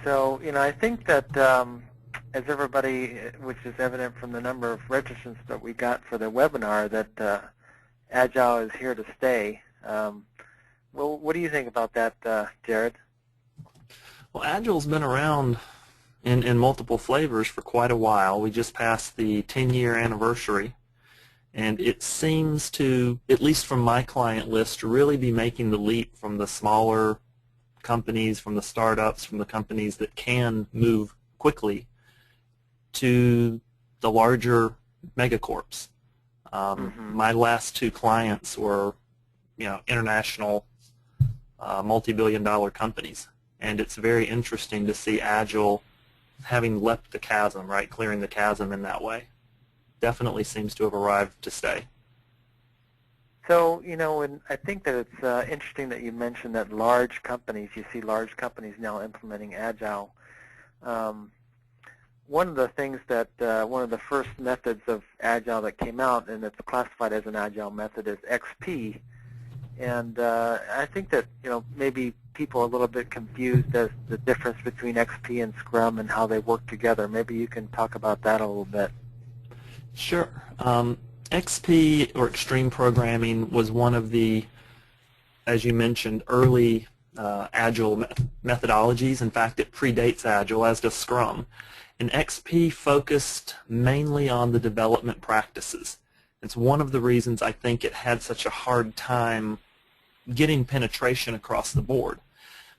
So, I think that as everybody, which is evident from the number of Richardsons that we got for the webinar, that Agile is here to stay. Well, what do you think about that, Jared? Well, Agile's been around in multiple flavors for quite a while. We just passed the 10-year anniversary, and it seems to, at least from my client list, to really be making the leap from the smaller companies, from the startups, from the companies that can move quickly to the larger megacorps. My last two clients were, international multi-billion-dollar companies, and it's very interesting to see Agile having leapt the chasm, right, clearing the chasm in that way. Definitely seems to have arrived to stay. So, and I think that it's interesting that you mentioned that large companies, you see large companies now implementing Agile. One of the things that, one of the first methods of Agile that came out, and it's classified as an Agile method, is XP. And I think that, maybe people are a little bit confused as the difference between XP and Scrum and how they work together. Maybe you can talk about that a little bit. Sure. XP, or Extreme Programming, was one of the, as you mentioned, early Agile methodologies. In fact, it predates Agile, as does Scrum. And XP focused mainly on the development practices. It's one of the reasons I think it had such a hard time getting penetration across the board.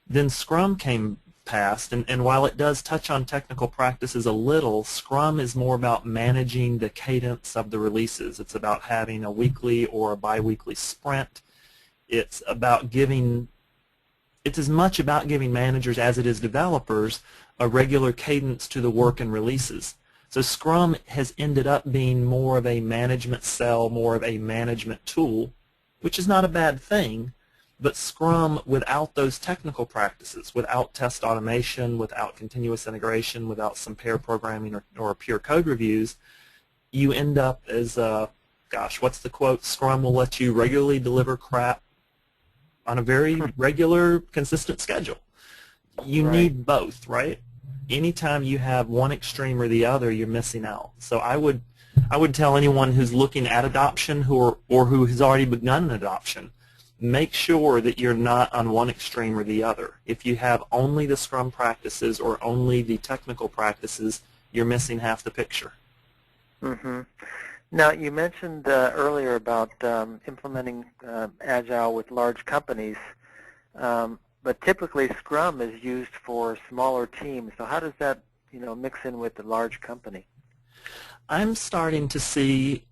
Then Scrum came past, and while it does touch on technical practices a little, Scrum is more about managing the cadence of the releases. It's about having a weekly or a bi-weekly sprint. It's as much about giving managers as it is developers a regular cadence to the work and releases. So Scrum has ended up being more of a management cell, more of a management tool, which is not a bad thing, but Scrum, without those technical practices, without test automation, without continuous integration, without some pair programming or pure code reviews, you end up as, gosh, what's the quote? Scrum will let you regularly deliver crap on a very regular, consistent schedule. You need both, right? Anytime you have one extreme or the other, you're missing out. So I would tell anyone who's looking at adoption or who has already begun an adoption, make sure that you're not on one extreme or the other. If you have only the Scrum practices or only the technical practices, you're missing half the picture. Now, you mentioned earlier about implementing Agile with large companies. But typically, Scrum is used for smaller teams. So how does that, mix in with the large company? I'm starting to see,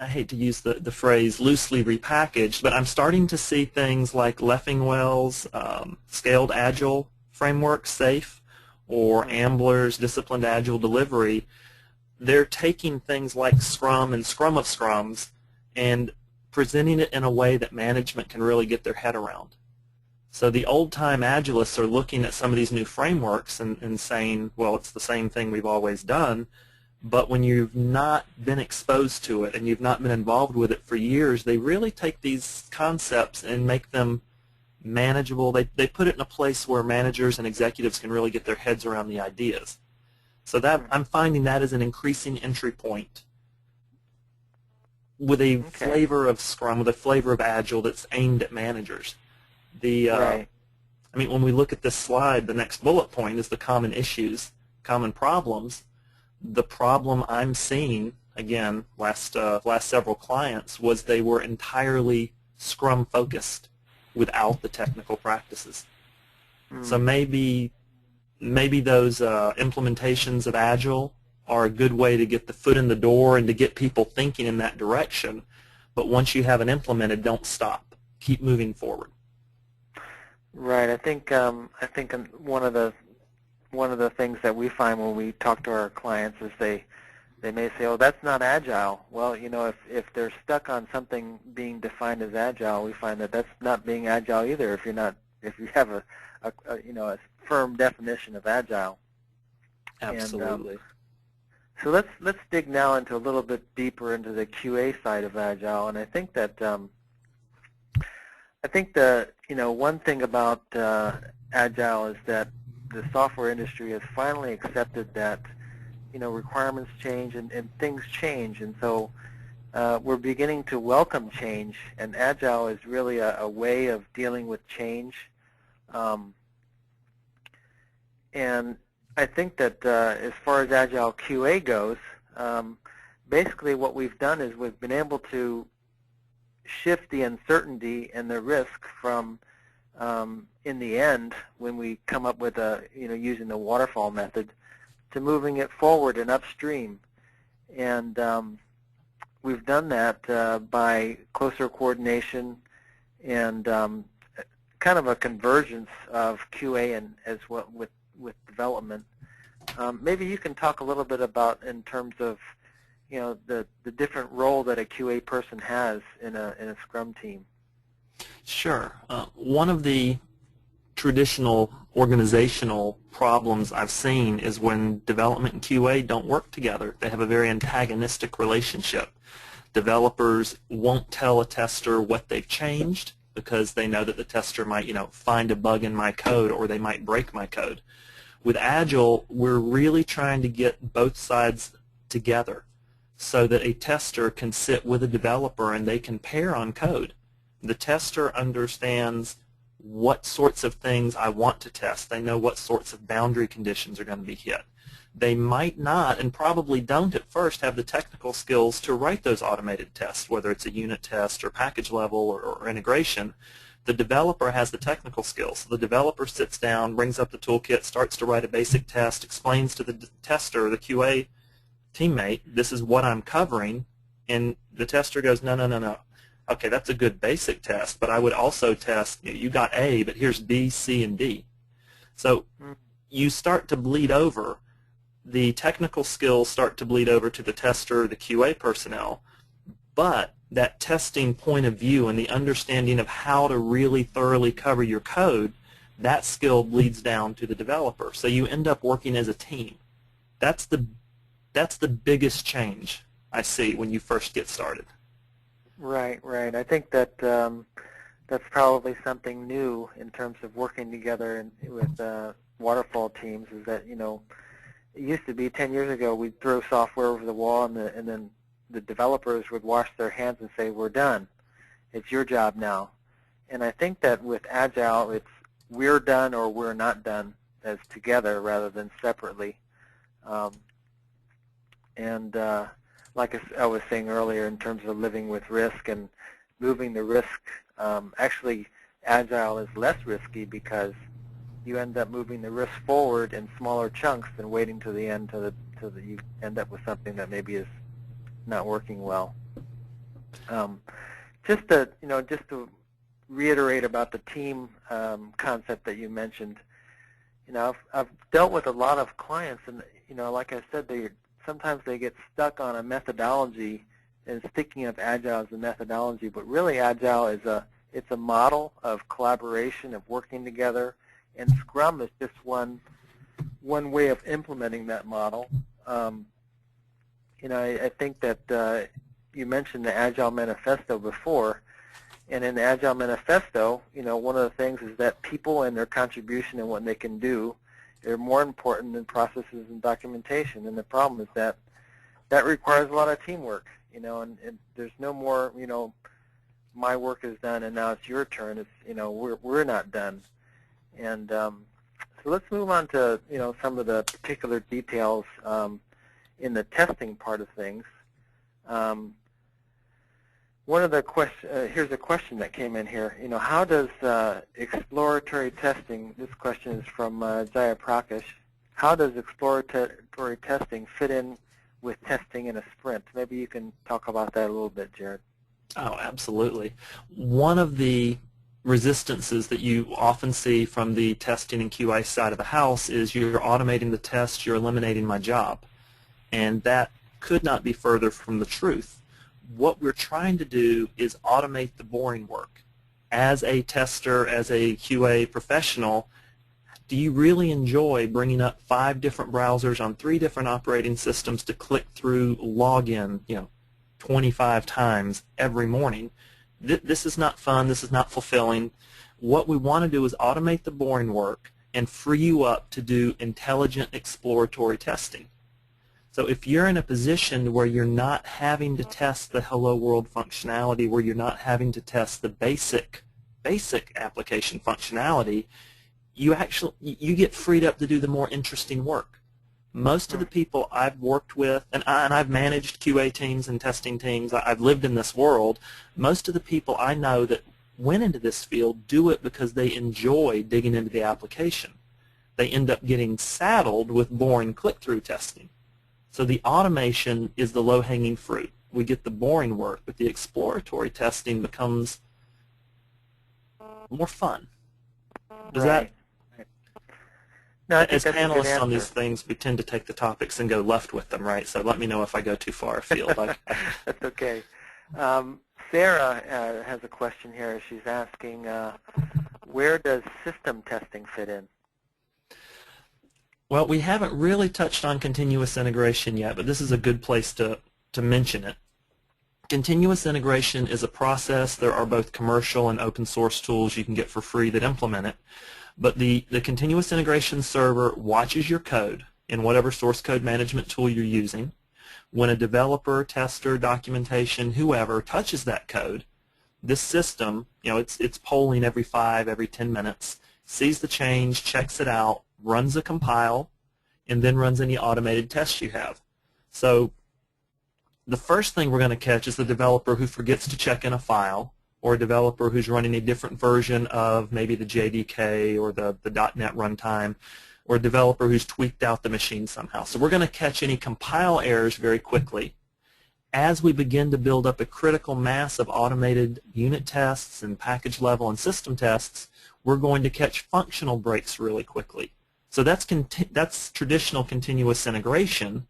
I hate to use the phrase loosely repackaged, but I'm starting to see things like Leffingwell's Scaled Agile Framework, SAFe, or Ambler's Disciplined Agile Delivery. They're taking things like Scrum and Scrum of Scrums and presenting it in a way that management can really get their head around. So the old-time Agilists are looking at some of these new frameworks and saying, well, it's the same thing we've always done, but when you've not been exposed to it and you've not been involved with it for years, they really take these concepts and make them manageable. They put it in a place where managers and executives can really get their heads around the ideas. So that I'm finding that as an increasing entry point with a flavor of Scrum, with a flavor of Agile that's aimed at managers. I mean, when we look at this slide, the next bullet point is the common issues, common problems. The problem I'm seeing, again, last several clients, was they were entirely Scrum focused without the technical practices. So maybe those implementations of Agile are a good way to get the foot in the door and to get people thinking in that direction. But once you have it implemented, don't stop. Keep moving forward. Right. I think one of the things that we find when we talk to our clients is they may say, "Oh, that's not Agile." Well, if they're stuck on something being defined as Agile, we find that that's not being Agile either. If you have a firm definition of Agile. Absolutely. And, so let's dig now into a little bit deeper into the QA side of Agile, and I think that one thing about Agile is that the software industry has finally accepted that, requirements change and things change, and so we're beginning to welcome change, and Agile is really a way of dealing with change. And I think that as far as Agile QA goes, basically what we've done is we've been able to shift the uncertainty and the risk from, in the end, when we come up with using the waterfall method, to moving it forward and upstream. And we've done that by closer coordination and kind of a convergence of QA and as well with development. Maybe you can talk a little bit about in terms of the different role that a QA person has in a Scrum team. Sure. One of the traditional organizational problems I've seen is when development and QA don't work together. They have a very antagonistic relationship. Developers won't tell a tester what they've changed because they know that the tester might, find a bug in my code, or they might break my code. With Agile, we're really trying to get both sides together so that a tester can sit with a developer and they can pair on code. The tester understands what sorts of things I want to test. They know what sorts of boundary conditions are going to be hit. They might not, and probably don't at first, have the technical skills to write those automated tests, whether it's a unit test or package level or integration. The developer has the technical skills. So the developer sits down, brings up the toolkit, starts to write a basic test, explains to the tester, the QA teammate, this is what I'm covering, and the tester goes, no, no, no, no. Okay, that's a good basic test, but I would also test, you got A, but here's B, C, and D. So you start to bleed over. The technical skills start to bleed over to the tester, the QA personnel, but that testing point of view and the understanding of how to really thoroughly cover your code, that skill bleeds down to the developer. So you end up working as a team. That's the biggest change I see when you first get started. Right. I think that that's probably something new in terms of working together with waterfall teams. Is that it used to be 10 years ago we'd throw software over the wall and then the developers would wash their hands and say, we're done. It's your job now. And I think that with Agile, it's we're done or we're not done as together rather than separately. Like I was saying earlier, in terms of living with risk and moving the risk, actually Agile is less risky because you end up moving the risk forward in smaller chunks than waiting to the end till you end up with something that maybe is not working well. Just to reiterate about the team concept that you mentioned, I've dealt with a lot of clients, and like I said, sometimes they get stuck on a methodology and thinking of Agile as a methodology, but really Agile is it's a model of collaboration, of working together, and Scrum is just one way of implementing that model. I think that you mentioned the Agile Manifesto before, and in the Agile Manifesto, one of the things is that people and their contribution and what they can do are more important than processes and documentation. And the problem is that requires a lot of teamwork, and there's no more, my work is done and now it's your turn. It's, we're not done. And so let's move on to, some of the particular details in the testing part of things. One of the here's a question that came in here. How does exploratory testing, this question is from Jaya Prakash, how does exploratory testing fit in with testing in a sprint? Maybe you can talk about that a little bit, Jared. Oh, absolutely. One of the resistances that you often see from the testing and QA side of the house is you're automating the test, you're eliminating my job. And that could not be further from the truth. What we're trying to do is automate the boring work. As a tester, as a QA professional, do you really enjoy bringing up 5 different browsers on 3 different operating systems to click through login, 25 times every morning? This is not fun. This is not fulfilling. What we want to do is automate the boring work and free you up to do intelligent exploratory testing. So if you're in a position where you're not having to test the hello world functionality, where you're not having to test the basic application functionality, you get freed up to do the more interesting work. Most of the people I've worked with, and I've managed QA teams and testing teams, I've lived in this world, most of the people I know that went into this field do it because they enjoy digging into the application. They end up getting saddled with boring click-through testing. So the automation is the low-hanging fruit. We get the boring work, but the exploratory testing becomes more fun. Does that? No, I think as that's a good panelists on answer. these things, we tend to take the topics and go left with them, right? So let me know if I go too far afield. That's okay. Sarah has a question here. She's asking, where does system testing fit in? Well, we haven't really touched on continuous integration yet, but this is a good place to mention it. Continuous integration is a process. There are both commercial and open source tools you can get for free that implement it. But the continuous integration server watches your code in whatever source code management tool you're using. When a developer, tester, documentation, whoever touches that code, this system, it's polling every 5, every 10 minutes, sees the change, checks it out, runs a compile, and then runs any automated tests you have. So the first thing we're going to catch is the developer who forgets to check in a file, or a developer who's running a different version of maybe the JDK or the .NET runtime, or a developer who's tweaked out the machine somehow. So we're going to catch any compile errors very quickly. As we begin to build up a critical mass of automated unit tests and package level and system tests, we're going to catch functional breaks really quickly. So that's traditional continuous integration.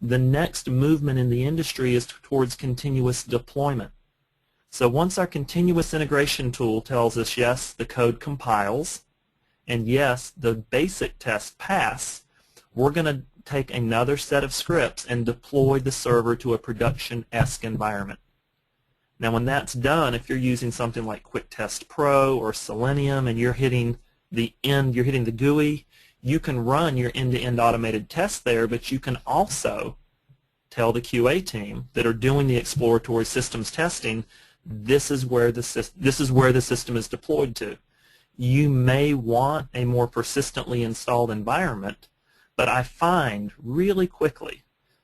The next movement in the industry is towards continuous deployment. So once our continuous integration tool tells us, yes, the code compiles, and yes, the basic tests pass, we're going to take another set of scripts and deploy the server to a production-esque environment. Now when that's done, if you're using something like Quick Test Pro or Selenium and you're hitting the GUI, you can run your end-to-end automated tests there, but you can also tell the QA team that are doing the exploratory systems testing, this is where the system is deployed to. You may want a more persistently installed environment, but I find really quickly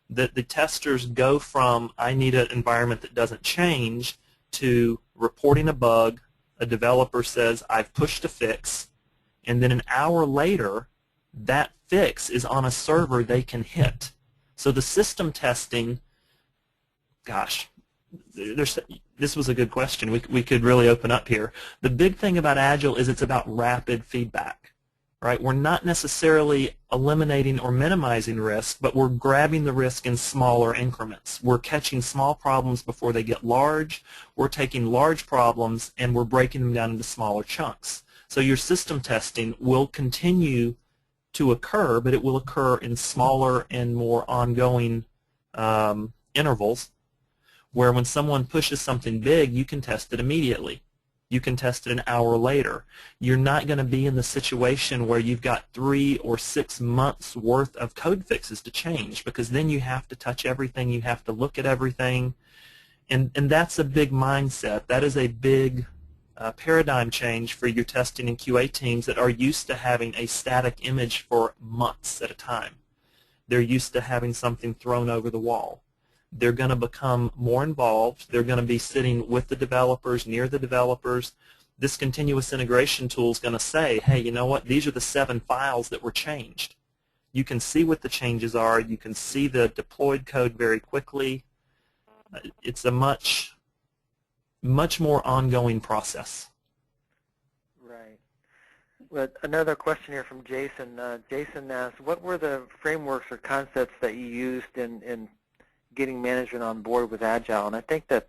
that the testers go from, I need an environment that doesn't change, to reporting a bug, a developer says, I've pushed a fix, and then an hour later, that fix is on a server they can hit. So the system testing, gosh, this was a good question. We could really open up here. The big thing about Agile is it's about rapid feedback, right? We're not necessarily eliminating or minimizing risk, but we're grabbing the risk in smaller increments. We're catching small problems before they get large. We're taking large problems and we're breaking them down into smaller chunks. So your system testing will continue to occur, but it will occur in smaller and more ongoing intervals, where when someone pushes something big, you can test it immediately. You can test it an hour later. You're not going to be in the situation where you've got 3 or 6 months worth of code fixes to change, because then you have to touch everything, you have to look at everything, and that's a big mindset. That is a big paradigm change for your testing and QA teams that are used to having a static image for months at a time. They're used to having something thrown over the wall. They're going to become more involved. They're going to be sitting with the developers, near the developers. This continuous integration tool is going to say, hey, you know what, these are the 7 files that were changed. You can see what the changes are. You can see the deployed code very quickly. It's a much more ongoing process. Right. Well, another question here from Jason. Jason asked, what were the frameworks or concepts that you used in getting management on board with Agile? And I think that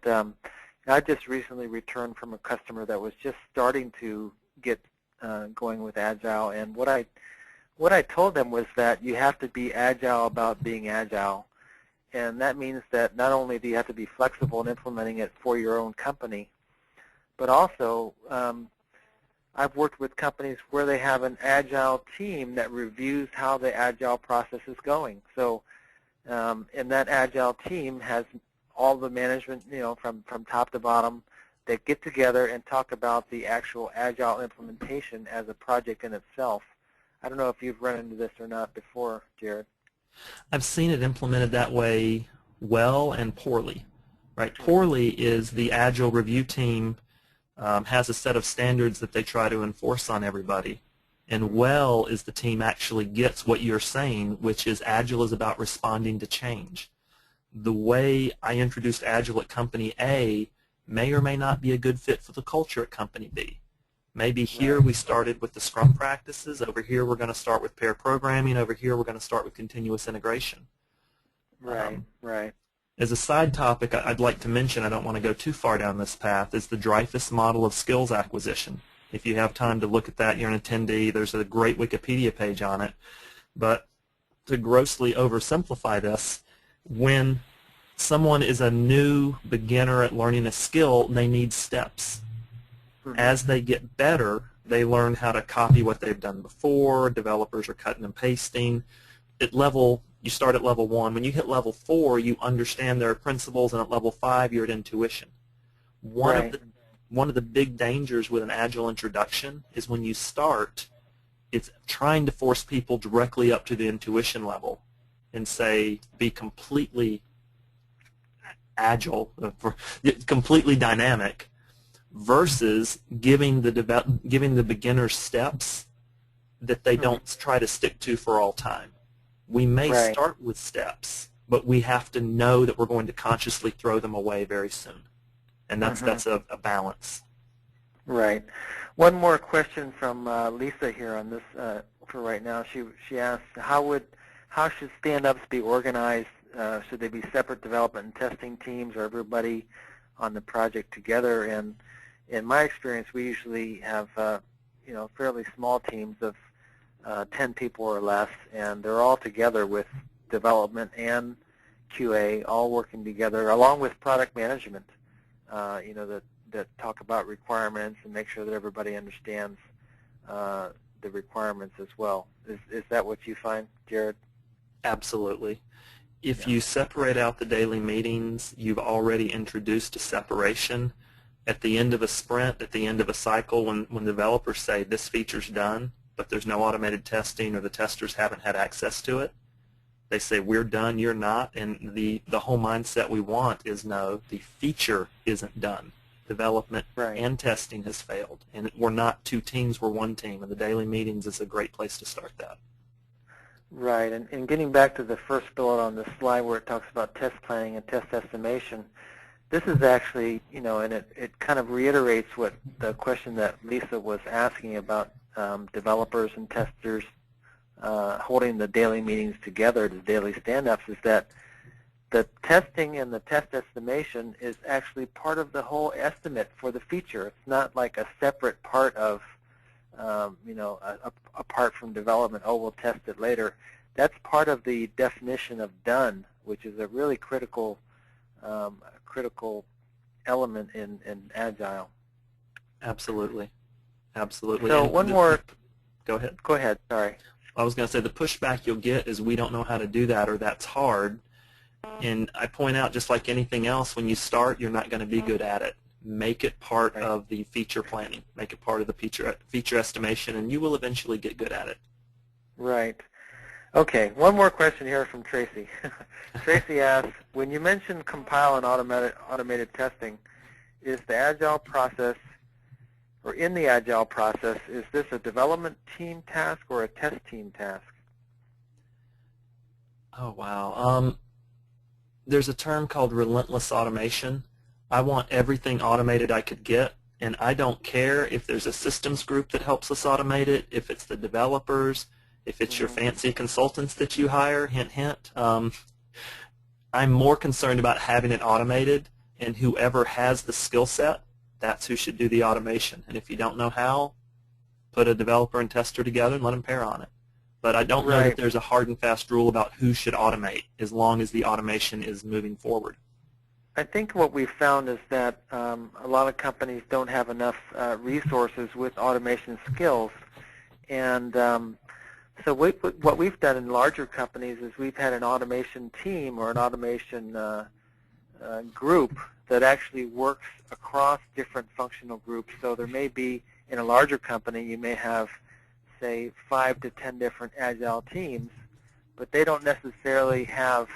I just recently returned from a customer that was just starting to get going with Agile, and what I told them was that you have to be agile about being agile. And that means that not only do you have to be flexible in implementing it for your own company, but also I've worked with companies where they have an Agile team that reviews how the Agile process is going. So, and that Agile team has all the management, from top to bottom, that get together and talk about the actual Agile implementation as a project in itself. I don't know if you've run into this or not before, Jared. I've seen it implemented that way well and poorly. Right? Poorly is the Agile review team has a set of standards that they try to enforce on everybody. And well is the team actually gets what you're saying, which is Agile is about responding to change. The way I introduced Agile at Company A may or may not be a good fit for the culture at Company B. Maybe here we started with the Scrum practices. Over here we're going to start with pair programming. Over here we're going to start with continuous integration. Right, right. As a side topic, I'd like to mention, I don't want to go too far down this path, is the Dreyfus model of skills acquisition. If you have time to look at that, you're an attendee. There's a great Wikipedia page on it. But to grossly oversimplify this, when someone is a new beginner at learning a skill, they need steps. As they get better, they learn how to copy what they've done before. Developers are cutting and pasting. You start at level 1. When you hit level 4, you understand their principles, and at level 5, you're at intuition. One of the big dangers with an Agile introduction is when you start, it's trying to force people directly up to the intuition level and say, be completely agile, completely dynamic, versus giving the beginner steps that they don't try to stick to for all time. We may start with steps, but we have to know that we're going to consciously throw them away very soon. And that's a balance. Right. One more question from Lisa here on this for right now. She asked, how should stand-ups be organized? Should they be separate development and testing teams, or everybody on the project together? And in my experience, we usually have fairly small teams of 10 people or less, and they're all together with development and QA, all working together, along with product management, that talk about requirements and make sure that everybody understands the requirements as well. Is that what you find, Jared? Absolutely. If you separate out the daily meetings, you've already introduced a separation. At the end of a sprint, at the end of a cycle, when developers say this feature's done, but there's no automated testing or the testers haven't had access to it, they say we're done, you're not, and the whole mindset we want is no, the feature isn't done. Development and testing has failed, and we're not two teams, we're one team, and the daily meetings is a great place to start that. Right, and getting back to the first bullet on the slide where it talks about test planning and test estimation, this is actually, and it kind of reiterates what the question that Lisa was asking about developers and testers holding the daily meetings together, the daily stand-ups, is that the testing and the test estimation is actually part of the whole estimate for the feature. It's not like a separate part of, apart from development, we'll test it later. That's part of the definition of done, which is a really critical element in Agile. Absolutely. Absolutely. So one more. Go ahead. Go ahead. Sorry. I was going to say the pushback you'll get is we don't know how to do that, or that's hard. And I point out, just like anything else, when you start, you're not going to be good at it. Make it part of the feature planning. Make it part of the feature estimation, and you will eventually get good at it. Right. Okay. One more question here from Tracy. Tracy asks, when you mention compile and automated testing, is the Agile process, or in the Agile process, is this a development team task or a test team task? Oh, wow. There's a term called relentless automation. I want everything automated I could get, and I don't care if there's a systems group that helps us automate it, if it's the developers, if it's your fancy consultants that you hire, hint, hint. I'm more concerned about having it automated, and whoever has the skill set, that's who should do the automation. And if you don't know how, put a developer and tester together and let them pair on it. But I don't know that there's a hard and fast rule about who should automate, as long as the automation is moving forward. I think what we've found is that a lot of companies don't have enough resources with automation skills, and so what we've done in larger companies is we've had an automation team or an automation group that actually works across different functional groups. So there may be, in a larger company, you may have, say, 5 to 10 different Agile teams, but they don't necessarily have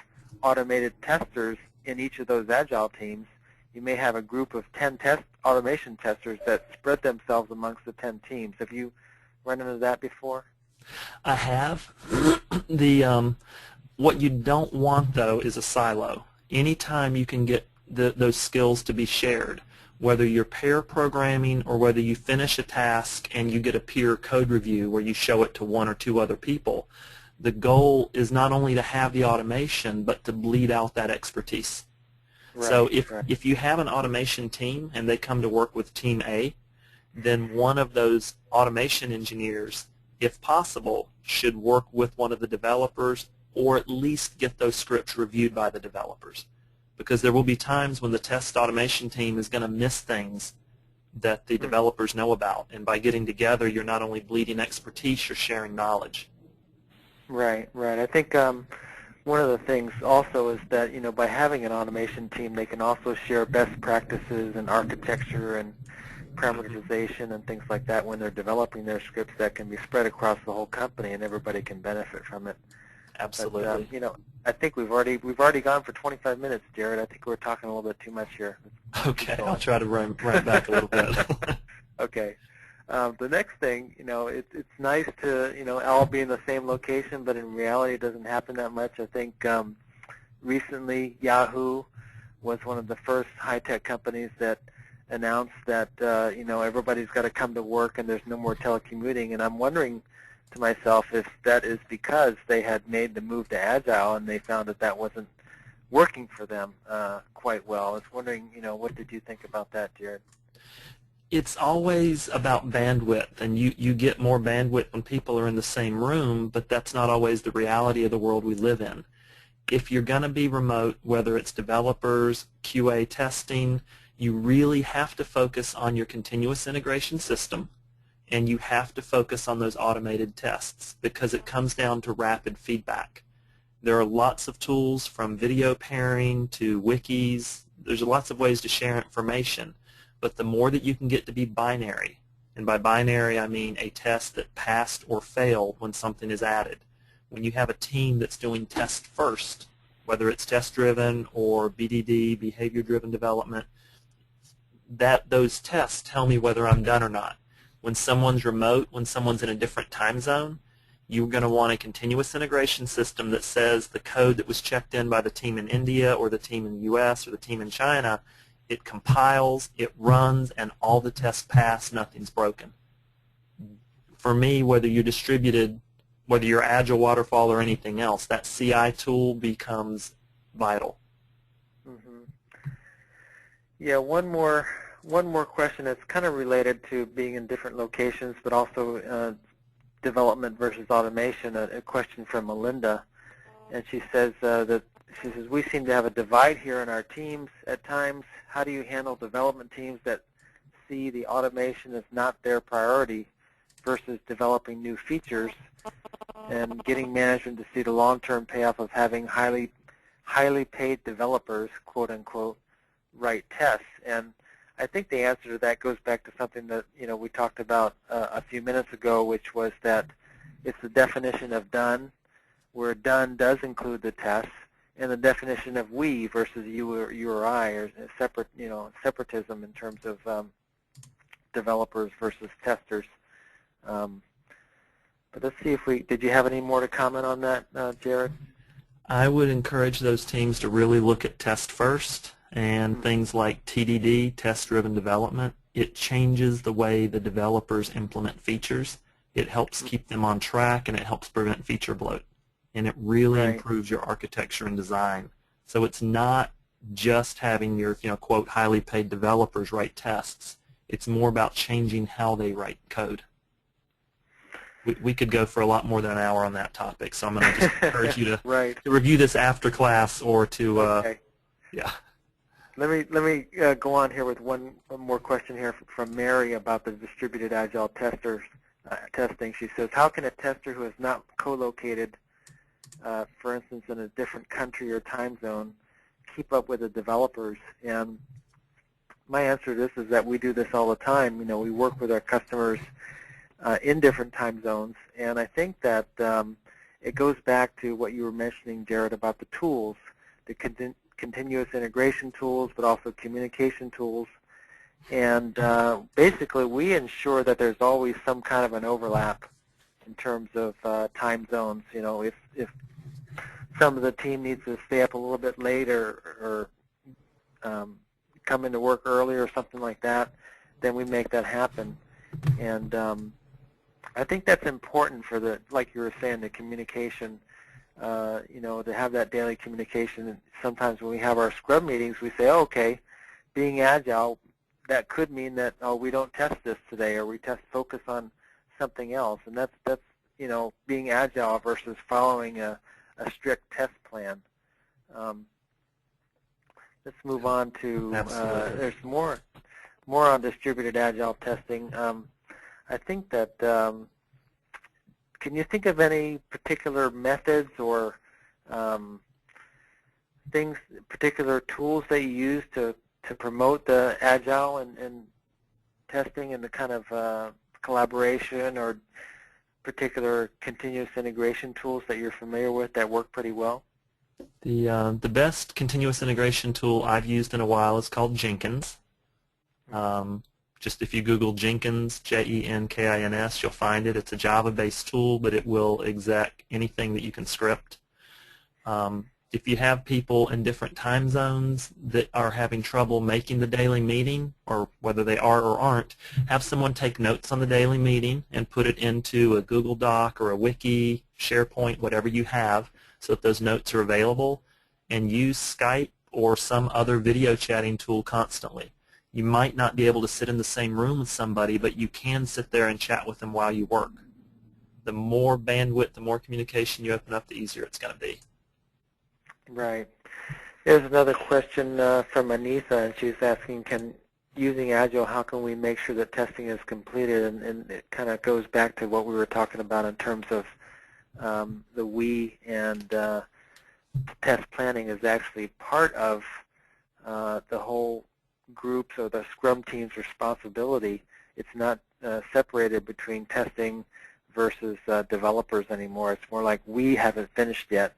automated testers in each of those Agile teams. You may have a group of 10 automation testers that spread themselves amongst the 10 teams. Have you run into that before? I have. What you don't want, though, is a silo. Anytime you can get those skills to be shared, whether you're pair programming or whether you finish a task and you get a peer code review where you show it to 1 or 2 other people, the goal is not only to have the automation but to bleed out that expertise. Right, so if you have an automation team and they come to work with Team A, then one of those automation engineers, if possible, should work with one of the developers or at least get those scripts reviewed by the developers. Because there will be times when the test automation team is going to miss things that the developers know about. And by getting together, you're not only bleeding expertise, you're sharing knowledge. Right, right. I think one of the things also is that, you know, by having an automation team, they can also share best practices and architecture and parameterization and things like that when they're developing their scripts that can be spread across the whole company and everybody can benefit from it. Absolutely. But, you know, I think we've already gone for 25 minutes, Jared. I think we're talking a little bit too much here. Okay, I'll try to run back a little bit. Okay. The next thing, you know, it's nice to, you know, all be in the same location, but in reality it doesn't happen that much. I think recently Yahoo was one of the first high-tech companies that announced that, you know, everybody's got to come to work and there's no more telecommuting. And I'm wondering to myself if that is because they had made the move to Agile and they found that that wasn't working for them quite well. I was wondering, you know, what did you think about that, Jared? It's always about bandwidth, and you get more bandwidth when people are in the same room, but that's not always the reality of the world we live in. If you're going to be remote, whether it's developers, QA testing, you really have to focus on your continuous integration system, and you have to focus on those automated tests because it comes down to rapid feedback. There are lots of tools from video pairing to wikis. There's lots of ways to share information. But the more that you can get to be binary, and by binary I mean a test that passed or failed when something is added. When you have a team that's doing test first, whether it's test-driven or BDD, behavior-driven development, those tests tell me whether I'm done or not. When someone's remote, when someone's in a different time zone, you're going to want a continuous integration system that says the code that was checked in by the team in India or the team in the US or the team in China, it compiles, it runs, and all the tests pass, nothing's broken. For me, whether you're distributed, whether you're Agile, Waterfall, or anything else, that CI tool becomes vital. Mm-hmm. Yeah, one more question that's kind of related to being in different locations, but also development versus automation. A question from Melinda, and she says we seem to have a divide here in our teams at times. How do you handle development teams that see the automation as not their priority versus developing new features and getting management to see the long-term payoff of having highly paid developers, quote unquote, write tests? And I think the answer to that goes back to something that, you know, we talked about a few minutes ago, which was that it's the definition of done, where done does include the tests, and the definition of we versus you or I, or separate, you know, separatism in terms of developers versus testers. But let's see if did you have any more to comment on that, Jared? I would encourage those teams to really look at test first and things like TDD, test-driven development. It changes the way the developers implement features. It helps keep them on track, and it helps prevent feature bloat. And it really improves your architecture and design. So it's not just having your, you know, quote, highly paid developers write tests. It's more about changing how they write code. We could go for a lot more than an hour on that topic, so I'm going to just encourage you to, to review this after class or to, okay. yeah. Let me go on here with one more question here from Mary about the distributed agile testers testing. She says, how can a tester who is not co-located, for instance, in a different country or time zone, keep up with the developers? And my answer to this is that we do this all the time. You know, we work with our customers in different time zones, and I think that it goes back to what you were mentioning, Jared, about the tools, the continuous integration tools, but also communication tools. And basically, we ensure that there's always some kind of an overlap in terms of time zones. You know, if some of the team needs to stay up a little bit later or come into work early or something like that, then we make that happen. And I think that's important for the, like you were saying, the communication. You know, to have that daily communication. And sometimes when we have our Scrum meetings, we say, oh, okay, being agile, that could mean that, oh, we don't test this today, or we focus on something else. And that's you know, being agile versus following a strict test plan. Let's move on to there's more on distributed agile testing. I think that can you think of any particular methods or particular tools that you use to promote the agile and testing and the kind of collaboration or particular continuous integration tools that you're familiar with that work pretty well? The best continuous integration tool I've used in a while is called Jenkins. Just if you Google Jenkins, Jenkins, you'll find it. It's a Java-based tool, but it will exec anything that you can script. If you have people in different time zones that are having trouble making the daily meeting, or whether they are or aren't, have someone take notes on the daily meeting and put it into a Google Doc or a Wiki, SharePoint, whatever you have, so that those notes are available, and use Skype or some other video chatting tool constantly. You might not be able to sit in the same room with somebody, but you can sit there and chat with them while you work. The more bandwidth, the more communication you open up, the easier it's going to be. Right. There's another question from Anitha, and she's asking, using Agile, how can we make sure that testing is completed? And it kind of goes back to what we were talking about in terms of the we and test planning is actually part of the whole groups or the Scrum team's responsibility. It's not separated between testing versus developers anymore. It's more like we haven't finished yet.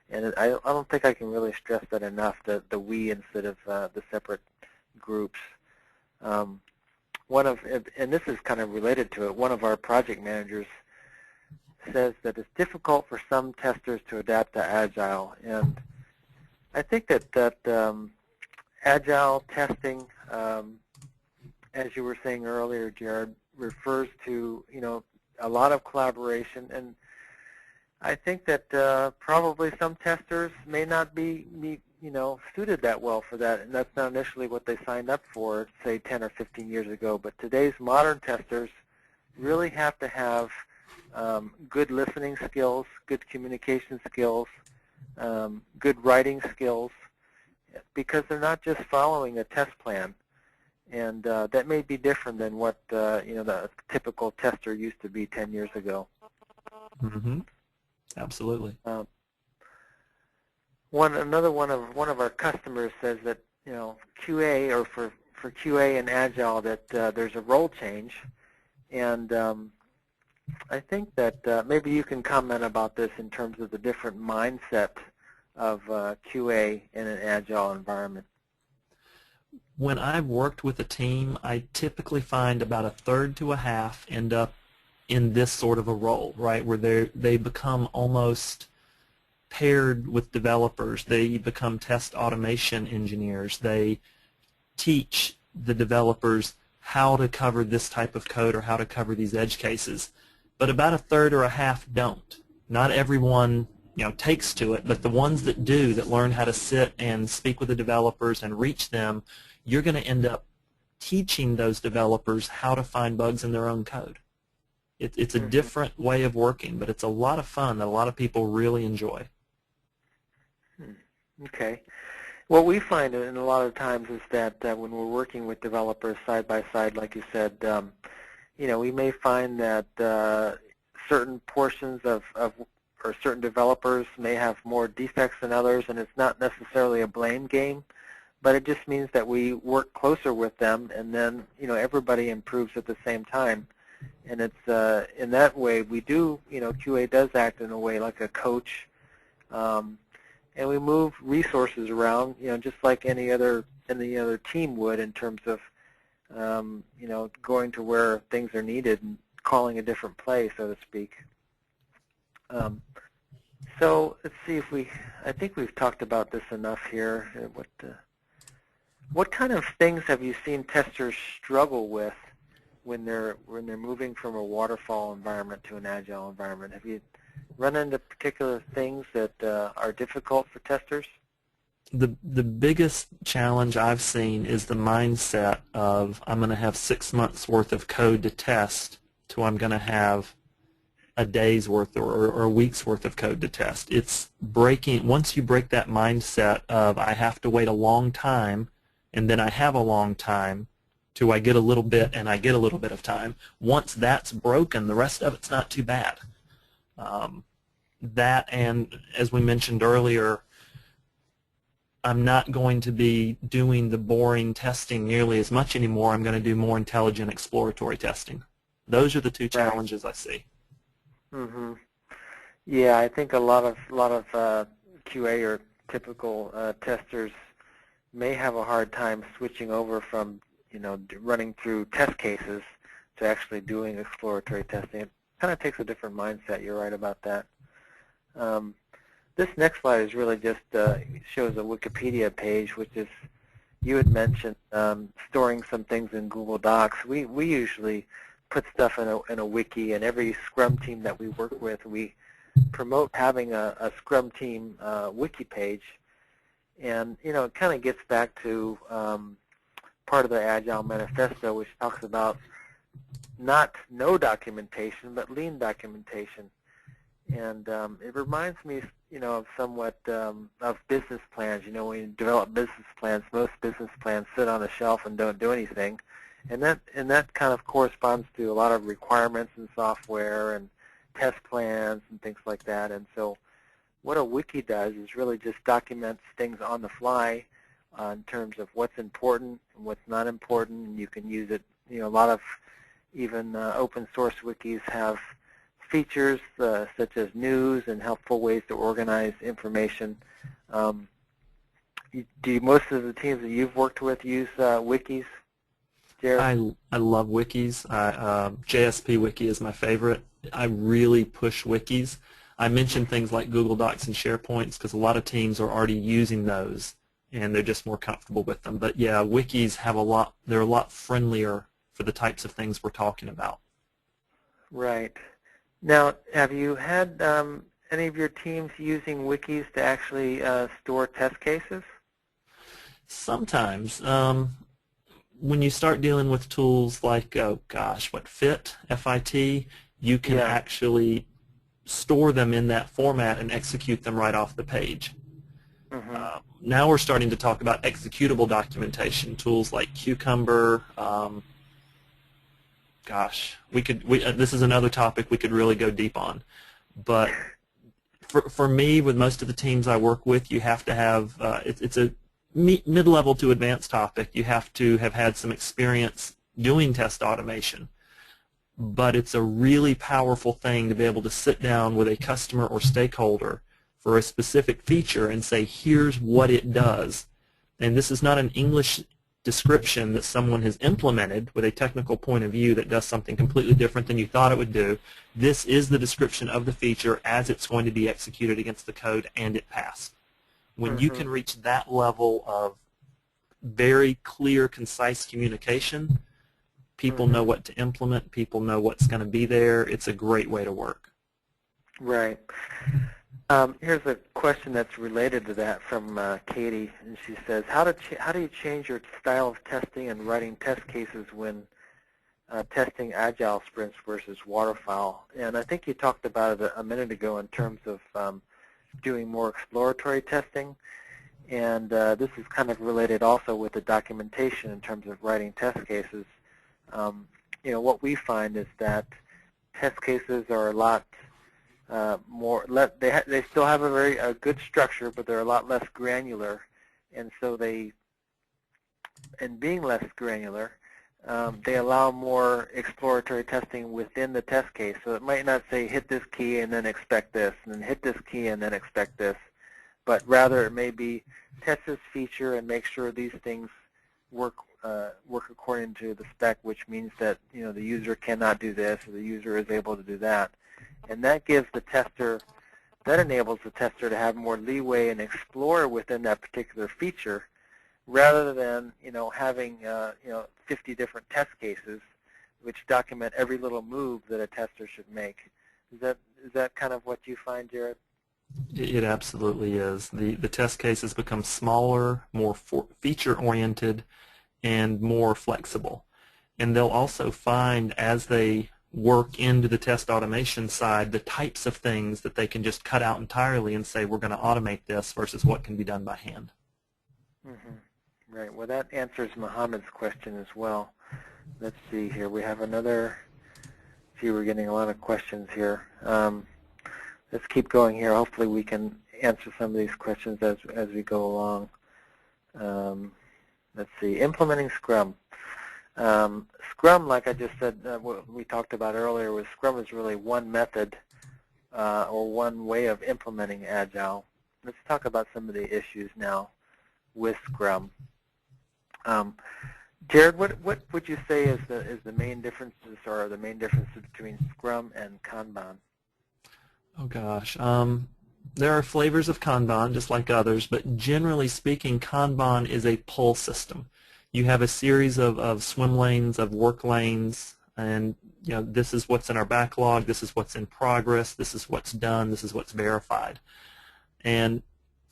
And I don't think I can really stress that enough, the we instead of the separate groups. And this is kind of related to it, one of our project managers says that it's difficult for some testers to adapt to Agile. And I think that Agile testing, as you were saying earlier, Jared, refers to, you know, a lot of collaboration, and I think that probably some testers may not be, you know, suited that well for that, and that's not initially what they signed up for, say 10 or 15 years ago. But today's modern testers really have to have good listening skills, good communication skills, good writing skills, because they're not just following a test plan, and that may be different than what you know, the typical tester used to be 10 years ago. Mm-hmm. Absolutely. Another one of our customers says that, you know, QA, or for QA and Agile, that there's a role change, and I think that maybe you can comment about this in terms of the different mindset of QA in an Agile environment. When I've worked with a team, I typically find about a third to a half end up in this sort of a role, right, where they become almost paired with developers. They become test automation engineers. They teach the developers how to cover this type of code or how to cover these edge cases. But about a third or a half don't. Not everyone, you know, takes to it, but the ones that do, that learn how to sit and speak with the developers and reach them, you're going to end up teaching those developers how to find bugs in their own code. It's a different way of working, but it's a lot of fun that a lot of people really enjoy. Okay. What we find in a lot of times is that when we're working with developers side by side, like you said, we may find that certain portions or certain developers may have more defects than others, and it's not necessarily a blame game, but it just means that we work closer with them, and then everybody improves at the same time. And it's in that way we do, QA does act in a way like a coach, and we move resources around, just like any other team would, in terms of going to where things are needed and calling a different play, so to speak. So let's see if I think we've talked about this enough here. What kind of things have you seen testers struggle with when they're moving from a waterfall environment to an agile environment? Have you run into particular things that are difficult for testers? The biggest challenge I've seen is the mindset of I'm going to have 6 months worth of code to test to I'm going to have a day's worth or a week's worth of code to test. It's breaking, once you break that mindset of I have to wait a long time and then I have a long time to I get a little bit and I get a little bit of time, once that's broken, the rest of it's not too bad. That, and as we mentioned earlier, I'm not going to be doing the boring testing nearly as much anymore. I'm going to do more intelligent exploratory testing. Those are the two challenges I see. Mm-hmm. Yeah, I think a lot of QA or typical testers may have a hard time switching over from running through test cases to actually doing exploratory testing. It kind of takes a different mindset. You're right about that. This next slide is really just shows a Wikipedia page, which is, you had mentioned storing some things in Google Docs. We usually put stuff in a wiki, and every Scrum team that we work with, we promote having a Scrum team wiki page. And it kind of gets back to part of the Agile Manifesto, which talks about not no documentation, but lean documentation. And it reminds me, of somewhat of business plans. When you develop business plans, most business plans sit on a shelf and don't do anything. And that kind of corresponds to a lot of requirements in software and test plans and things like that. And so what a wiki does is really just documents things on the fly in terms of what's important and what's not important. And you can use it, a lot of even open source wikis have features such as news and helpful ways to organize information. Do most of the teams that you've worked with use wikis, Jared? I love wikis. JSP Wiki is my favorite. I really push wikis. I mentioned things like Google Docs and SharePoints because a lot of teams are already using those and they're just more comfortable with them. But yeah, wikis have they're a lot friendlier for the types of things we're talking about. Right. Now, have you had any of your teams using wikis to actually store test cases? Sometimes. When you start dealing with tools like, FIT, F-I-T, you can actually store them in that format and execute them right off the page. Mm-hmm. Now we're starting to talk about executable documentation, tools like Cucumber. This is another topic we could really go deep on. But for me, with most of the teams I work with, you have to have, it's a mid-level to advanced topic. You have to have had some experience doing test automation. But it's a really powerful thing to be able to sit down with a customer or stakeholder for a specific feature and say, here's what it does. And this is not an English description that someone has implemented with a technical point of view that does something completely different than you thought it would do. This is the description of the feature as it's going to be executed against the code, and it passed. When you can reach that level of very clear, concise communication, people know what to implement, people know what's going to be there. It's a great way to work. Right. Here's a question that's related to that from Katie, and she says, how do you change your style of testing and writing test cases when testing Agile sprints versus Waterfowl? And I think you talked about it a minute ago in terms of doing more exploratory testing. And this is kind of related also with the documentation in terms of writing test cases. What we find is that test cases are a lot they still have a good structure, but they're a lot less granular. And so being less granular, they allow more exploratory testing within the test case. So it might not say hit this key and then expect this, and then hit this key and then expect this, but rather it may be test this feature and make sure these things work according to the spec, which means that the user cannot do this or the user is able to do that, and that enables the tester to have more leeway and explore within that particular feature, rather than having 50 different test cases which document every little move that a tester should make. Is that kind of what you find, Jared? It absolutely is. The test cases become smaller, more feature-oriented, and more flexible. And they'll also find, as they work into the test automation side, the types of things that they can just cut out entirely and say, we're going to automate this versus what can be done by hand. Mm-hmm. Right. Well, that answers Mohammed's question as well. Let's see here. We have another. See, we're getting a lot of questions here. Let's keep going here. Hopefully we can answer some of these questions as we go along. Let's see. Implementing Scrum. Scrum, like I just said, what we talked about earlier, was Scrum is really one method or one way of implementing Agile. Let's talk about some of the issues now with Scrum. Jared, what would you say is the main differences, or the main differences between Scrum and Kanban? Oh gosh, there are flavors of Kanban just like others, but generally speaking, Kanban is a pull system. You have a series of swim lanes, of work lanes, and this is what's in our backlog, this is what's in progress, this is what's done, this is what's verified. And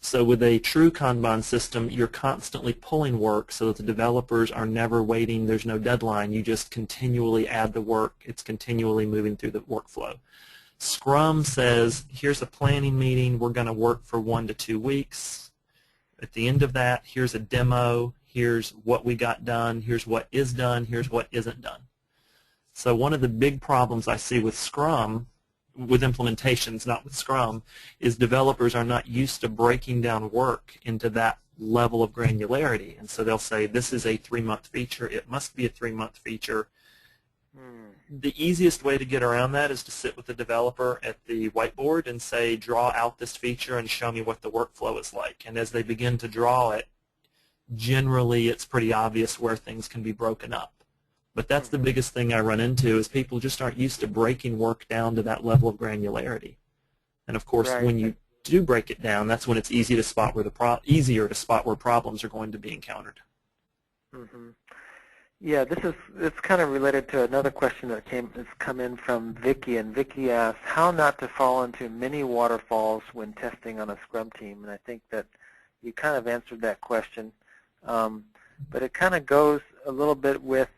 so with a true Kanban system, you're constantly pulling work so that the developers are never waiting. There's no deadline. You just continually add the work. It's continually moving through the workflow. Scrum says, here's a planning meeting. We're going to work for 1 to 2 weeks. At the end of that, here's a demo. Here's what we got done. Here's what is done. Here's what isn't done. So one of the big problems I see with Scrum, with implementations, not with Scrum, is developers are not used to breaking down work into that level of granularity. And so they'll say, this is a 3-month feature. It must be a 3-month feature. The easiest way to get around that is to sit with the developer at the whiteboard and say, draw out this feature and show me what the workflow is like. And as they begin to draw it, generally it's pretty obvious where things can be broken up. But that's the biggest thing I run into, is people just aren't used to breaking work down to that level of granularity. And of course, when you do break it down, that's when it's easier to spot where problems are going to be encountered. Mm-hmm. Yeah, it's kind of related to another question that's come in from Vicky, and Vicky asks how not to fall into mini waterfalls when testing on a Scrum team. And I think that you kind of answered that question, but it kind of goes a little bit with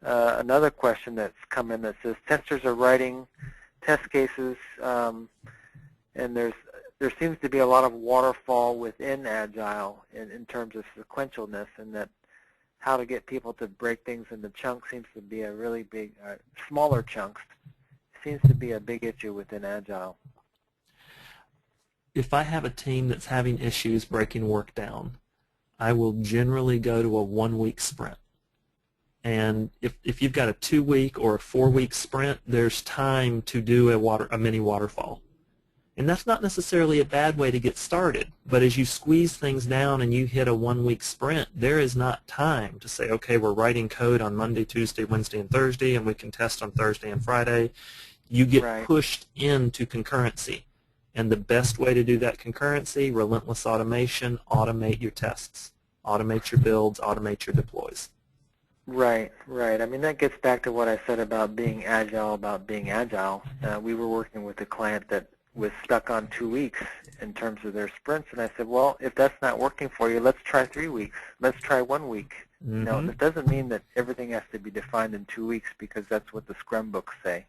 another question that's come in that says testers are writing test cases, and there seems to be a lot of waterfall within Agile in terms of sequentialness, and that how to get people to break things into chunks seems to be a really big, smaller chunks seems to be a big issue within Agile. If I have a team that's having issues breaking work down, I will generally go to a 1-week sprint. And if you've got a 2-week or a 4-week sprint, there's time to do a mini waterfall. And that's not necessarily a bad way to get started, but as you squeeze things down and you hit a 1-week sprint, there is not time to say, okay, we're writing code on Monday, Tuesday, Wednesday, and Thursday, and we can test on Thursday and Friday. You get pushed into concurrency. And the best way to do that concurrency, relentless automation, automate your tests, automate your builds, automate your deploys. Right. I mean, that gets back to what I said about being agile. We were working with a client that was stuck on 2 weeks in terms of their sprints, and I said, well, if that's not working for you, let's try 3 weeks. Let's try 1 week. Mm-hmm. Now, it doesn't mean that everything has to be defined in 2 weeks, because that's what the Scrum books say.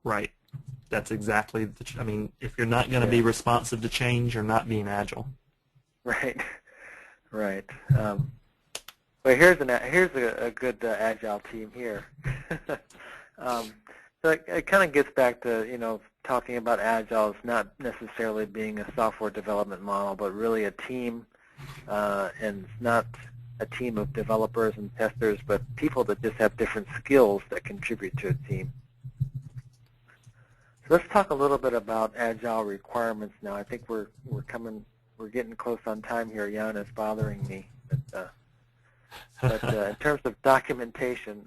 Right. That's exactly, I mean, if you're not going to be responsive to change, you're not being agile. Right. Right. Well, here's a good Agile team here. So it kind of gets back to talking about Agile as not necessarily being a software development model, but really a team, and not a team of developers and testers, but people that just have different skills that contribute to a team. So let's talk a little bit about Agile requirements now. I think we're getting close on time here. Jan is bothering me, but in terms of documentation,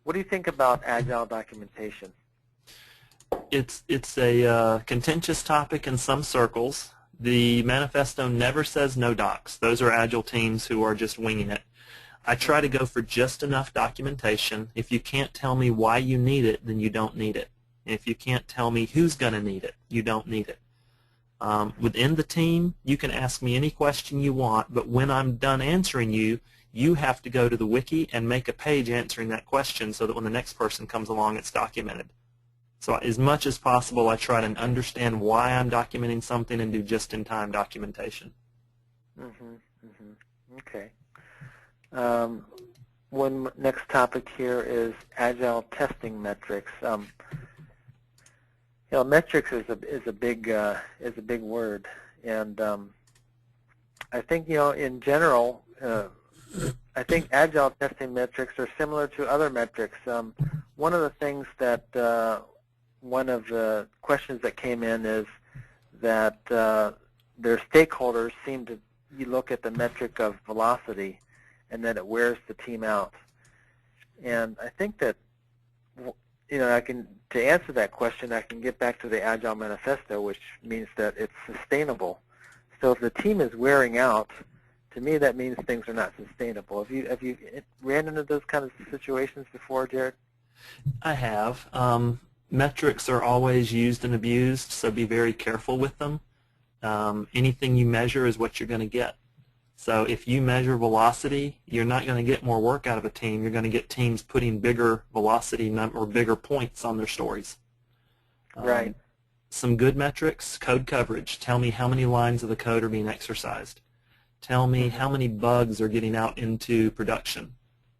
what do you think about Agile documentation? It's a contentious topic in some circles. The manifesto never says no docs. Those are Agile teams who are just winging it. I try to go for just enough documentation. If you can't tell me why you need it, then you don't need it. If you can't tell me who's going to need it, you don't need it. Within the team, you can ask me any question you want, but when I'm done answering you, you have to go to the wiki and make a page answering that question so that when the next person comes along, it's documented. So as much as possible, I try to understand why I'm documenting something and do just-in-time documentation. Okay. One next topic here is Agile testing metrics. Metrics is a big word, and I think in general, I think Agile testing metrics are similar to other metrics. One of the things that one of the questions that came in is that their stakeholders seem to look at the metric of velocity, and that it wears the team out. And I think that to answer that question, I can get back to the Agile Manifesto, which means that it's sustainable. So if the team is wearing out, to me that means things are not sustainable. Have you ran into those kind of situations before, Jared? I have. Metrics are always used and abused, so be very careful with them. Anything you measure is what you're going to get. So if you measure velocity, you're not going to get more work out of a team. You're going to get teams putting bigger velocity or bigger points on their stories. Right. Some good metrics: code coverage. Tell me how many lines of the code are being exercised. Tell me how many bugs are getting out into production.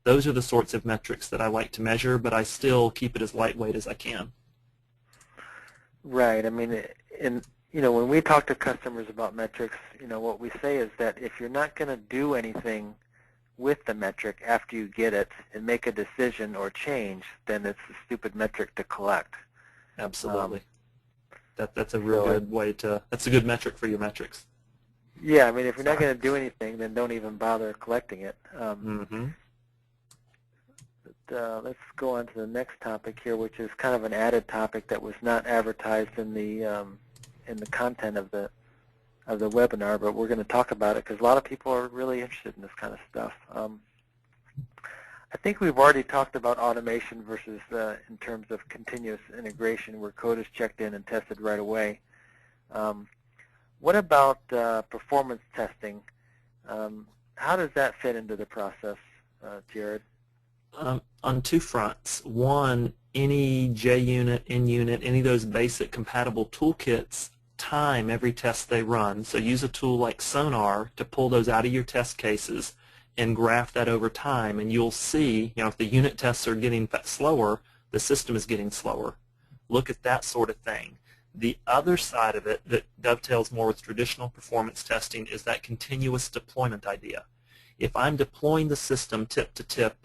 Those are the sorts of metrics that I like to measure, but I still keep it as lightweight as I can. Right. I mean, when we talk to customers about metrics, what we say is that if you're not going to do anything with the metric after you get it and make a decision or change, then it's a stupid metric to collect. Absolutely. That's a real good way to, that's a good metric for your metrics. Yeah, I mean, if you're not going to do anything, then don't even bother collecting it. Let's go on to the next topic here, which is kind of an added topic that was not advertised in the content of the webinar, but we're going to talk about it because a lot of people are really interested in this kind of stuff. I think we've already talked about automation versus in terms of continuous integration where code is checked in and tested right away. What about performance testing? How does that fit into the process, Jared? On two fronts. One, any JUnit, InUnit, any of those basic compatible toolkits time every test they run. So use a tool like Sonar to pull those out of your test cases and graph that over time, and you'll see, if the unit tests are getting slower, the system is getting slower. Look at that sort of thing. The other side of it that dovetails more with traditional performance testing is that continuous deployment idea. If I'm deploying the system tip to tip,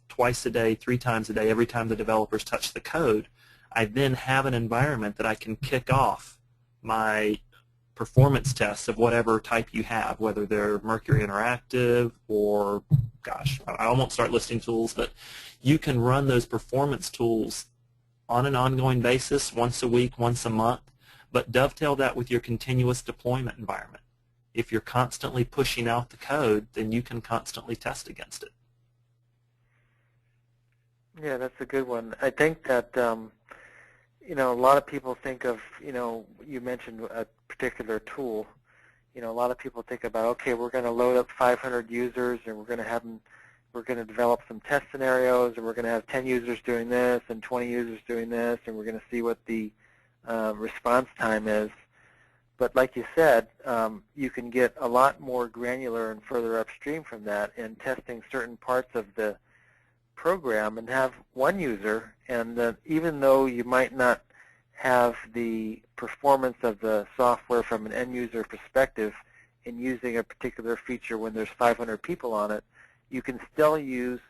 twice a day, 3 times a day, every time the developers touch the code, I then have an environment that I can kick off my performance tests of whatever type you have, whether they're Mercury Interactive or, gosh, I won't start listing tools, but you can run those performance tools on an ongoing basis, once a week, once a month, but dovetail that with your continuous deployment environment. If you're constantly pushing out the code, then you can constantly test against it. Yeah, that's a good one. I think that a lot of people think of, you mentioned a particular tool. A lot of people think about, okay, we're going to load up 500 users, and we're going to develop some test scenarios, and we're going to have 10 users doing this and 20 users doing this, and we're going to see what the response time is. But like you said, you can get a lot more granular and further upstream from that in testing certain parts of the program and have one user, and even though you might not have the performance of the software from an end user perspective in using a particular feature when there's 500 people on it, you can still use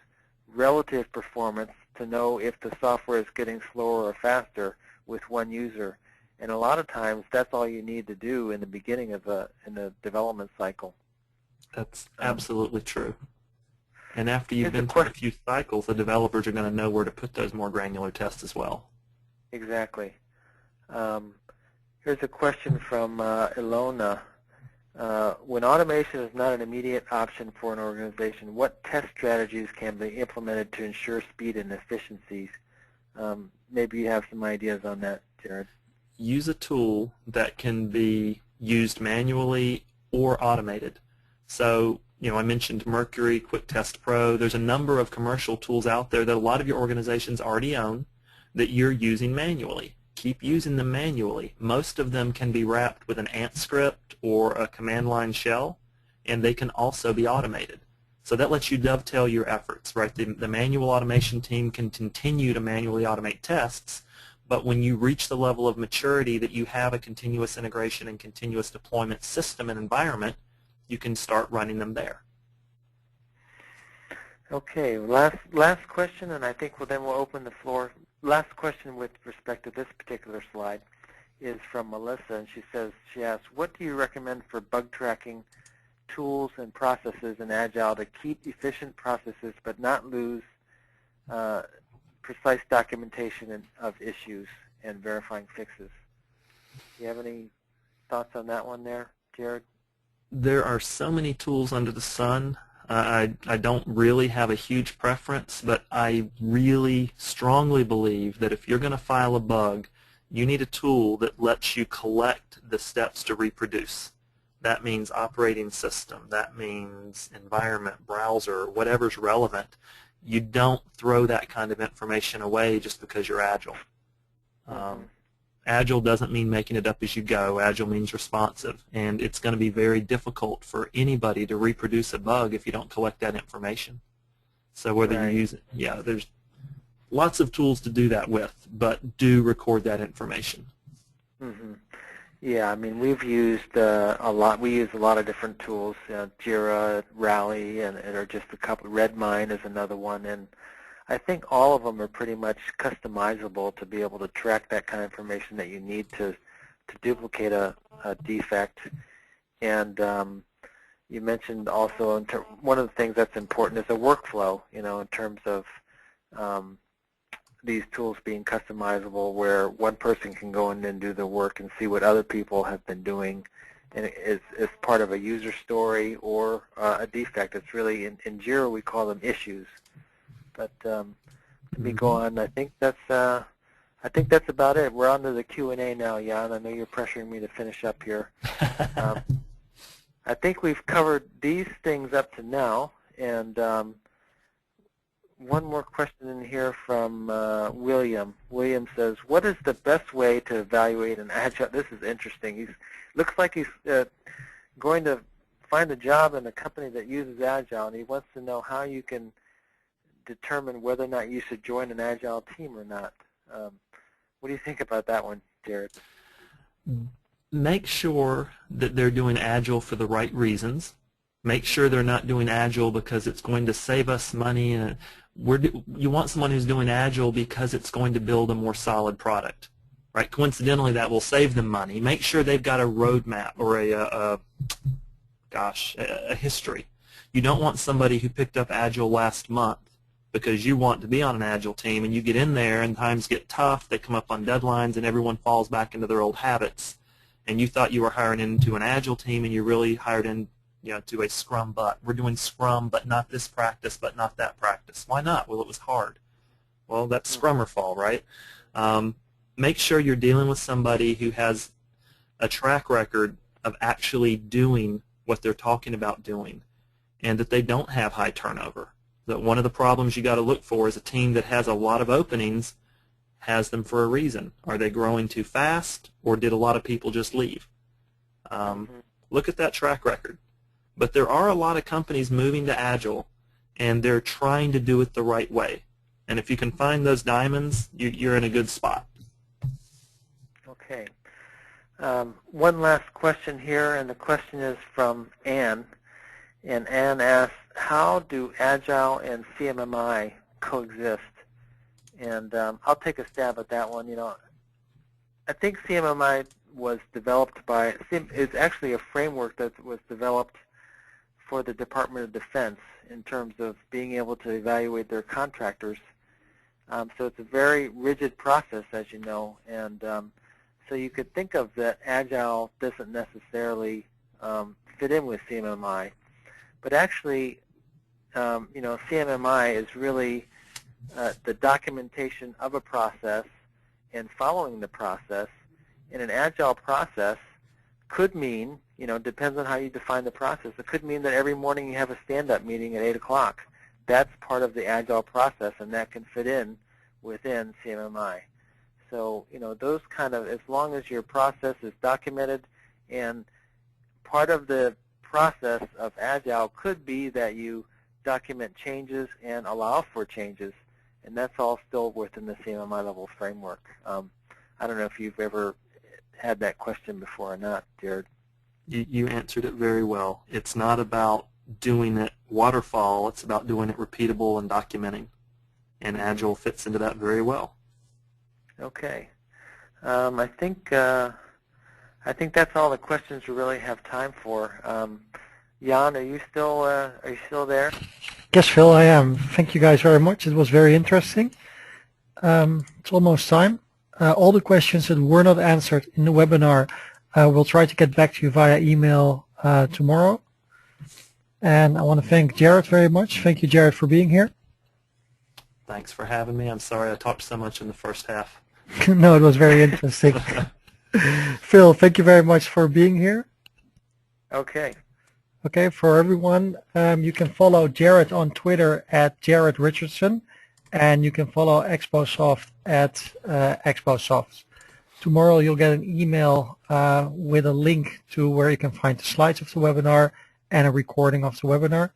relative performance to know if the software is getting slower or faster with one user. And a lot of times that's all you need to do in the beginning of in the development cycle. That's absolutely true. And after you've been through a few cycles, the developers are going to know where to put those more granular tests as well. Exactly. Here's a question from Ilona. When automation is not an immediate option for an organization, what test strategies can be implemented to ensure speed and efficiencies? Maybe you have some ideas on that, Jared. Use a tool that can be used manually or automated. So, I mentioned Mercury, Quick Test Pro. There's a number of commercial tools out there that a lot of your organizations already own that you're using manually. Keep using them manually. Most of them can be wrapped with an Ant script or a command line shell, and they can also be automated. So that lets you dovetail your efforts, right? The manual automation team can continue to manually automate tests, but when you reach the level of maturity that you have a continuous integration and continuous deployment system and environment, you can start running them there. Okay, last question, and I think then we'll open the floor. Last question with respect to this particular slide is from Melissa, and she asks, what do you recommend for bug tracking tools and processes in Agile to keep efficient processes but not lose precise documentation of issues and verifying fixes? Do you have any thoughts on that one there, Jared? There are so many tools under the sun. I don't really have a huge preference, but I really strongly believe that if you're going to file a bug, you need a tool that lets you collect the steps to reproduce. That means operating system. That means environment, browser, whatever's relevant. You don't throw that kind of information away just because you're Agile. Agile doesn't mean making it up as you go. Agile means responsive, and it's going to be very difficult for anybody to reproduce a bug if you don't collect that information. So whether you use it, there's lots of tools to do that with, but do record that information. Mm-hmm. Yeah, I mean, we've used a lot. We use a lot of different tools, Jira, Rally, and or just a couple. Redmine is another one, and I think all of them are pretty much customizable to be able to track that kind of information that you need to duplicate a defect. And you mentioned also one of the things that's important is a workflow, in terms of these tools being customizable, where one person can go in and do the work and see what other people have been doing, and as part of a user story or a defect. It's really, in Jira we call them issues. But let me go on. I think that's about it. We're on to the Q&A now, Jan. I know you're pressuring me to finish up here. I think we've covered these things up to now, and one more question in here from William. William says, what is the best way to evaluate an Agile? This is interesting. Looks like he's going to find a job in a company that uses Agile, and he wants to know how you can determine whether or not you should join an Agile team or not. What do you think about that one, Jared? Make sure that they're doing Agile for the right reasons. Make sure they're not doing Agile because it's going to save us money. And you want someone who's doing Agile because it's going to build a more solid product, right? Coincidentally, that will save them money. Make sure they've got a roadmap or a history. You don't want somebody who picked up Agile last month because you want to be on an Agile team, and you get in there and times get tough, they come up on deadlines, and everyone falls back into their old habits. And you thought you were hiring into an Agile team, and you really hired in to a Scrum butt. We're doing Scrum, but not this practice, but not that practice. Why not? Well, it was hard. Well, that's Scrummer fall, right? Make sure you're dealing with somebody who has a track record of actually doing what they're talking about doing, and that they don't have high turnover. That one of the problems you got to look for is a team that has a lot of openings has them for a reason. Are they growing too fast, or did a lot of people just leave? Look at that track record. But there are a lot of companies moving to Agile, and they're trying to do it the right way. And if you can find those diamonds, you're in a good spot. Okay. One last question here, and the question is from Anne. And Anne asks, how do Agile and CMMI coexist? And I'll take a stab at that one. I think CMMI was developed by, it's actually a framework that was developed for the Department of Defense in terms of being able to evaluate their contractors. So it's a very rigid process, as you know, and so you could think of that Agile doesn't necessarily fit in with CMMI. But actually, CMMI is really the documentation of a process and following the process. And an Agile process could mean, depends on how you define the process. It could mean that every morning you have a stand-up meeting at 8 o'clock. That's part of the Agile process, and that can fit in within CMMI. So, those kind of, as long as your process is documented, and part of the process of Agile could be that you document changes and allow for changes, and that's all still within the CMMI level framework. I don't know if you've ever had that question before or not, Jared. You answered it very well. It's not about doing it waterfall, it's about doing it repeatable and documenting. And Agile fits into that very well. Okay. I think that's all the questions we really have time for. Jan, are you still there? Yes, Phil, I am. Thank you guys very much. It was very interesting. It's almost time. All the questions that were not answered in the webinar, we'll try to get back to you via email tomorrow. And I want to thank Jared very much. Thank you, Jared, for being here. Thanks for having me. I'm sorry I talked so much in the first half. No, it was very interesting. Phil, thank you very much for being here. Okay. Okay, for everyone, you can follow Jared on Twitter at Jared Richardson, and you can follow XBOSoft at XBOSoft. Tomorrow you'll get an email with a link to where you can find the slides of the webinar and a recording of the webinar.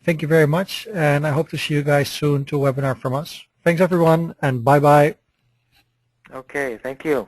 Thank you very much, and I hope to see you guys soon to a webinar from us. Thanks, everyone, and bye-bye. Okay, thank you.